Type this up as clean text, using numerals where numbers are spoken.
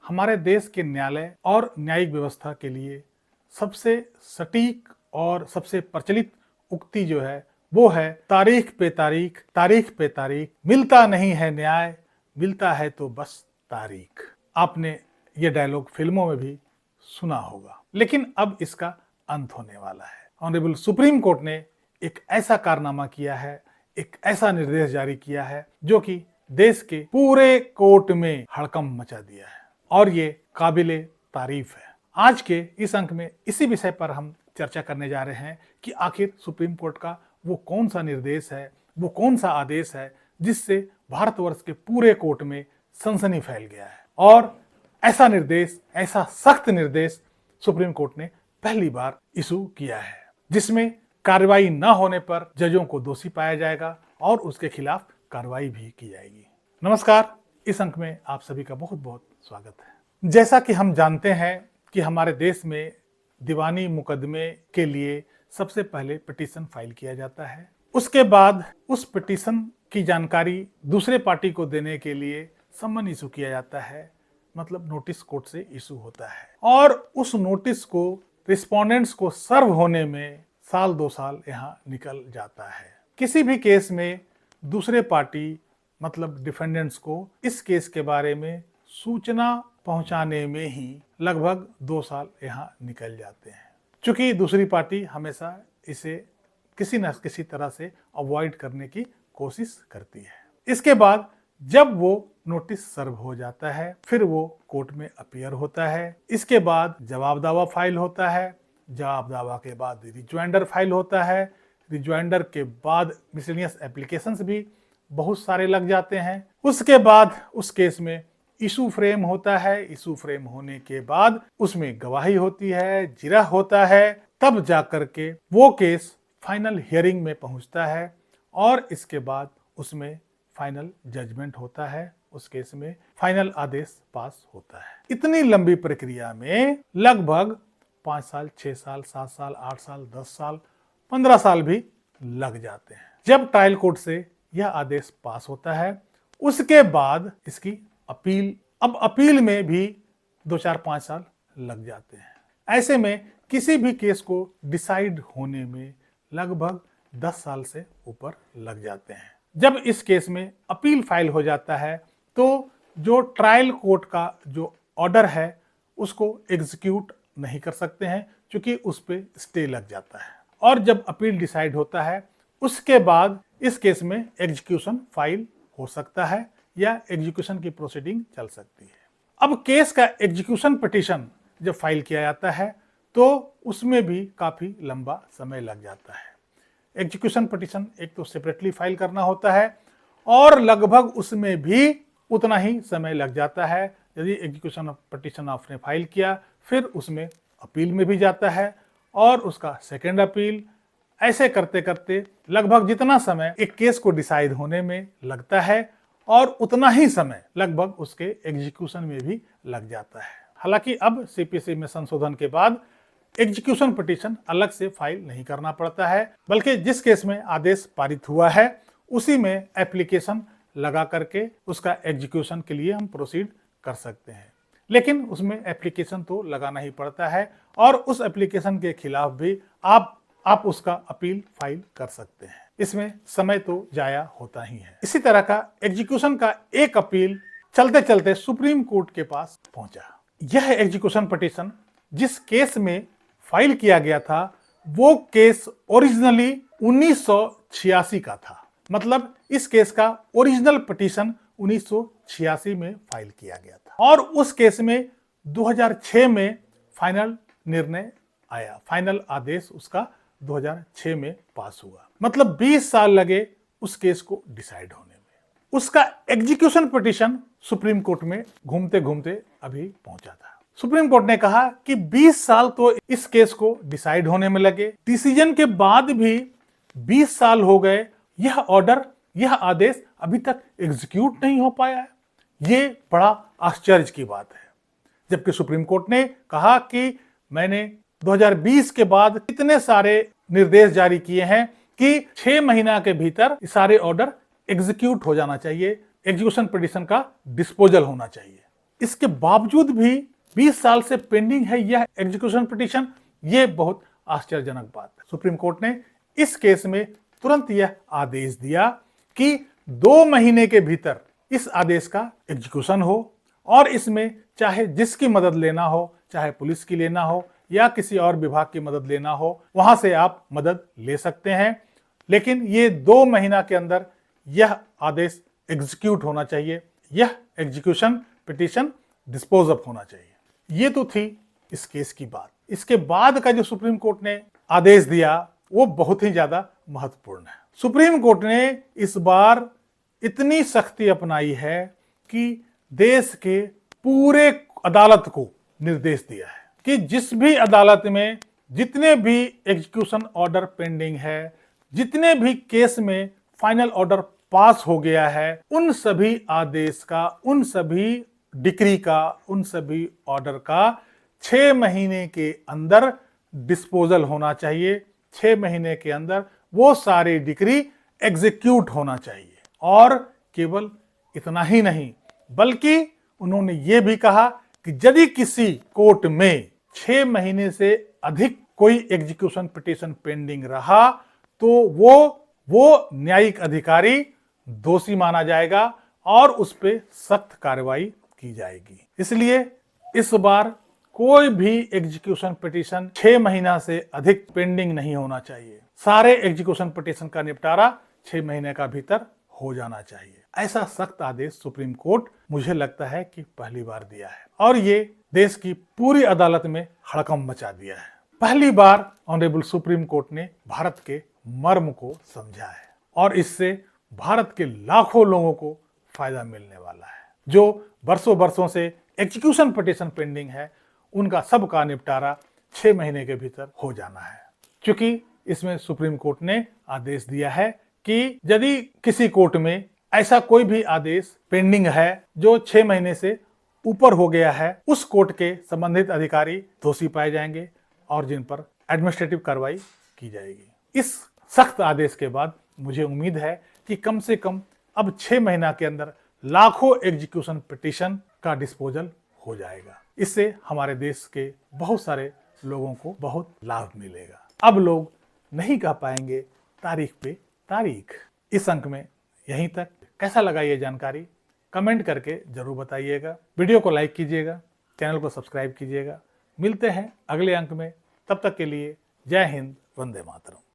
हमारे देश के न्यायालय और न्यायिक व्यवस्था के लिए सबसे सटीक और सबसे प्रचलित उक्ति जो है वो है तारीख पे तारीख, मिलता नहीं है न्याय, मिलता है तो बस तारीख। आपने ये डायलॉग फिल्मों में भी सुना होगा, लेकिन अब इसका अंत होने वाला है। ऑनरेबल सुप्रीम कोर्ट ने एक ऐसा कारनामा किया है, एक ऐसा निर्देश जारी किया है जो कि देश के पूरे कोर्ट में हड़कंप मचा दिया है और ये काबिले तारीफ है। आज के इस अंक में इसी विषय पर हम चर्चा करने जा रहे हैं कि आखिर सुप्रीम कोर्ट का वो कौन सा निर्देश है, वो कौन सा आदेश है जिससे भारतवर्ष के पूरे कोर्ट में सनसनी फैल गया है। और ऐसा निर्देश, ऐसा सख्त निर्देश सुप्रीम कोर्ट ने पहली बार इशू किया है जिसमें कार्रवाई न होने पर जजों को दोषी पाया जाएगा और उसके खिलाफ कार्रवाई भी की जाएगी। नमस्कार, इस अंक में आप सभी का बहुत बहुत स्वागत है। जैसा कि हम जानते हैं कि हमारे देश में दीवानी मुकदमे के लिए सबसे पहले पिटीशन फाइल किया जाता है, उसके बाद उस पिटीशन की जानकारी दूसरे पार्टी को देने के लिए सम्मन इशू किया जाता है, मतलब नोटिस कोर्ट से इशू होता है और उस नोटिस को रिस्पोंडेंट्स को सर्व होने में साल 2 साल यहाँ निकल जाता है। किसी भी केस में दूसरे पार्टी मतलब डिफेंडेंट्स को इस केस के बारे में सूचना पहुंचाने में ही लगभग 2 साल यहाँ निकल जाते हैं, क्योंकि दूसरी पार्टी हमेशा इसे किसी न किसी तरह से अवॉइड करने की कोशिश करती है। इसके बाद जब वो नोटिस सर्व हो जाता है फिर वो कोर्ट में अपीयर होता है। इसके बाद जवाब दावा फाइल होता है, जवाब दावा के बाद रिजॉइंडर फाइल होता है, रिजॉइंडर के बाद मिसलेनियस एप्लीकेशंस भी बहुत सारे लग जाते हैं। उसके बाद उस केस में इशू फ्रेम होता है, इशू फ्रेम होने के बाद उसमें गवाही होती है, जिरह होता है, तब जाकर के वो केस फाइनल हियरिंग में पहुंचता है और इसके बाद उसमें फाइनल जजमेंट होता है, उस केस में फाइनल आदेश पास होता है। इतनी लंबी प्रक्रिया में लगभग 5 साल, 6 साल, 7 साल, 8 साल, 10 साल, 15 साल भी लग जाते हैं। जब ट्रायल कोर्ट से यह आदेश पास होता है उसके बाद इसकी अपील, अब अपील में भी 2-4-5 साल लग जाते हैं। ऐसे में किसी भी केस को डिसाइड होने में लगभग 10 साल से ऊपर लग जाते हैं। जब इस केस में अपील फाइल हो जाता है तो जो ट्रायल कोर्ट का जो ऑर्डर है उसको एग्जीक्यूट नहीं कर सकते हैं, क्योंकि उस पे स्टे लग जाता है। और जब अपील डिसाइड होता है उसके बाद इस केस में एग्जीक्यूशन फाइल हो सकता है या एग्जीक्यूशन की प्रोसीडिंग चल सकती है। अब केस का एग्जीक्यूशन पिटीशन जब फाइल किया जाता है तो उसमें भी काफी लंबा समय लग जाता है। एग्जीक्यूशन पिटीशन एक तो सेपरेटली फाइल करना होता है और लगभग उसमें भी उतना ही समय लग जाता है। यदि एग्जीक्यूशन पिटीशन आपने फाइल किया फिर उसमें अपील में भी जाता है और उसका सेकेंड अपील, ऐसे करते करते लगभग जितना समय एक केस को डिसाइड होने में लगता है और उतना ही समय लगभग उसके एग्जीक्यूशन में भी लग जाता है। हालांकि अब सीपीसी में संशोधन के बाद एग्जीक्यूशन पिटीशन अलग से फाइल नहीं करना पड़ता है, बल्कि जिस केस में आदेश पारित हुआ है उसी में एप्लीकेशन लगा करके उसका एग्जीक्यूशन के लिए हम प्रोसीड कर सकते हैं। लेकिन उसमें एप्लीकेशन तो लगाना ही पड़ता है और उस एप्लीकेशन के खिलाफ भी आप उसका अपील फाइल कर सकते हैं। इसमें समय तो जाया होता ही है। इसी तरह का एग्जीक्यूशन का एक अपील चलते चलते सुप्रीम कोर्ट के पास पहुंचा। यह एग्जीक्यूशन पिटीशन जिस केस में फाइल किया गया था वो केस ओरिजिनली 1986 का था, मतलब इस केस का ओरिजिनल पिटीशन 1986 में फाइल किया गया था और उस केस में 2006 में फाइनल निर्णय आया, फाइनल आदेश उसका 2006 में पास हुआ। मतलब 20 साल लगे उस केस को डिसाइड होने में। उसका एग्जीक्यूशन पिटीशन सुप्रीम कोर्ट में घूमते घूमते अभी पहुंचा था। सुप्रीम कोर्ट ने कहा कि 20 साल तो इस केस को डिसाइड होने में लगे, डिसीजन के बाद भी 20 साल हो गए, यह ऑर्डर, यह आदेश अभी तक एग्जीक्यूट नहीं हो पाया है। ये बड़ा आश्चर्य की बात है। जबकि सुप्रीम कोर्ट ने कहा कि मैंने 2020 के बाद इतने सारे निर्देश जारी किए हैं कि 6 महीना के भीतर सारे ऑर्डर एग्जीक्यूट हो जाना चाहिए, एग्जीक्यूशन पिटीशन का डिस्पोजल होना चाहिए। इसके बावजूद भी 20 साल से पेंडिंग है यह एग्जीक्यूशन पिटीशन। ये बहुत आश्चर्यजनक बात है। सुप्रीम कोर्ट ने इस केस में तुरंत यह आदेश दिया कि 2 महीने के भीतर इस आदेश का एग्जीक्यूशन हो और इसमें चाहे जिसकी मदद लेना हो, चाहे पुलिस की लेना हो या किसी और विभाग की मदद लेना हो, वहां से आप मदद ले सकते हैं। लेकिन ये 2 महीना के अंदर यह आदेश एग्जीक्यूट होना चाहिए, यह एग्जीक्यूशन पिटीशन डिस्पोज ऑफ होना चाहिए। ये तो थी इस केस की बात। इसके बाद का जो सुप्रीम कोर्ट ने आदेश दिया वो बहुत ही ज्यादा महत्वपूर्ण है। सुप्रीम कोर्ट ने इस बार इतनी सख्ती अपनाई है कि देश के पूरे अदालत को निर्देश दिया है कि जिस भी अदालत में जितने भी एग्जीक्यूशन ऑर्डर पेंडिंग है, जितने भी केस में फाइनल ऑर्डर पास हो गया है, उन सभी आदेश का, उन सभी डिक्री का, उन सभी ऑर्डर का 6 महीने के अंदर डिस्पोजल होना चाहिए। 6 महीने के अंदर वो सारी डिक्री एग्जीक्यूट होना चाहिए। और केवल इतना ही नहीं, बल्कि उन्होंने ये भी कहा कि यदि किसी कोर्ट में 6 महीने से अधिक कोई एग्जीक्यूशन पिटीशन पेंडिंग रहा तो वो न्यायिक अधिकारी दोषी माना जाएगा और उस पर सख्त कार्रवाई की जाएगी। इसलिए इस बार कोई भी एग्जीक्यूशन पिटीशन 6 महीना से अधिक पेंडिंग नहीं होना चाहिए। सारे एग्जीक्यूशन पिटीशन का निपटारा 6 महीने का भीतर हो जाना चाहिए। ऐसा सख्त आदेश सुप्रीम कोर्ट मुझे लगता है कि पहली बार दिया है और ये देश की पूरी अदालत में हड़कंप मचा दिया है। पहली बार ऑनरेबल सुप्रीम कोर्ट ने भारत के मर्म को समझा है और इससे भारत के लाखों लोगों को फायदा मिलने वाला है। जो बरसों से एग्जीक्यूशन पिटीशन पेंडिंग है, उनका सबका निपटारा 6 महीने के भीतर हो जाना है। क्योंकि इसमें सुप्रीम कोर्ट ने आदेश दिया है कि यदि किसी कोर्ट में ऐसा कोई भी आदेश पेंडिंग है जो 6 महीने से ऊपर हो गया है, उस कोर्ट के संबंधित अधिकारी दोषी पाए जाएंगे और जिन पर एडमिनिस्ट्रेटिव कार्रवाई की जाएगी। इस सख्त आदेश के बाद मुझे उम्मीद है कि कम से कम अब 6 महीना के अंदर लाखों एग्जीक्यूशन पिटीशन का डिस्पोजल हो जाएगा। इससे हमारे देश के बहुत सारे लोगों को बहुत लाभ मिलेगा। अब लोग नहीं कह पाएंगे तारीख पे तारीख। इस अंक में यहीं तक। कैसा लगा ये जानकारी कमेंट करके जरूर बताइएगा। वीडियो को लाइक कीजिएगा, चैनल को सब्सक्राइब कीजिएगा। मिलते हैं अगले अंक में। तब तक के लिए जय हिंद, वंदे मातरम।